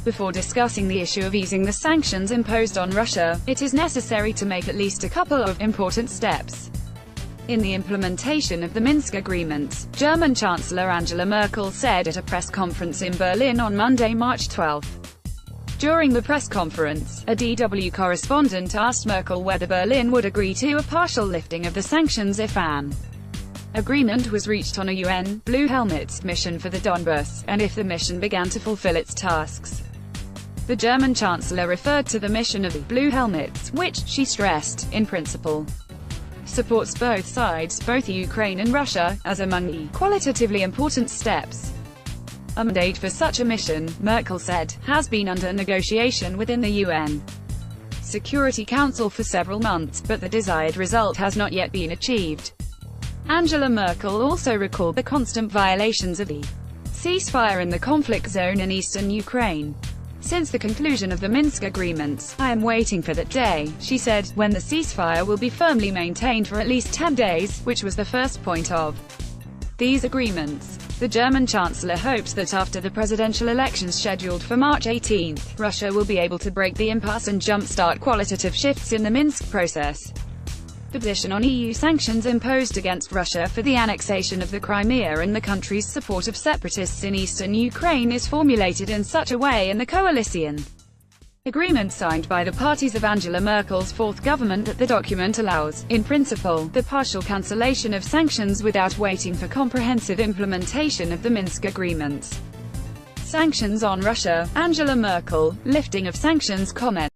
Before discussing the issue of easing the sanctions imposed on Russia, it is necessary to make at least a couple of important steps in the implementation of the Minsk agreements, German Chancellor Angela Merkel said at a press conference in Berlin on Monday, March 12. During the press conference, a DW correspondent asked Merkel whether Berlin would agree to a partial lifting of the sanctions if an agreement was reached on a UN Blue Helmet mission for the Donbas, and if the mission began to fulfill its tasks. The German Chancellor referred to the mission of the Blue Helmets, which, she stressed, in principle, supports both sides, both Ukraine and Russia, as among the qualitatively important steps. A mandate for such a mission, Merkel said, has been under negotiation within the UN Security Council for several months, but the desired result has not yet been achieved. Angela Merkel also recalled the constant violations of the ceasefire in the conflict zone in eastern Ukraine. Since the conclusion of the Minsk agreements, I am waiting for that day, she said, when the ceasefire will be firmly maintained for at least 10 days, which was the first point of these agreements. The German Chancellor hopes that after the presidential elections scheduled for March 18, Russia will be able to break the impasse and jumpstart qualitative shifts in the Minsk process. The position on EU sanctions imposed against Russia for the annexation of the Crimea and the country's support of separatists in eastern Ukraine is formulated in such a way in the coalition agreement signed by the parties of Angela Merkel's fourth government that the document allows, in principle, the partial cancellation of sanctions without waiting for comprehensive implementation of the Minsk agreements. Sanctions on Russia, Angela Merkel, lifting of sanctions comment.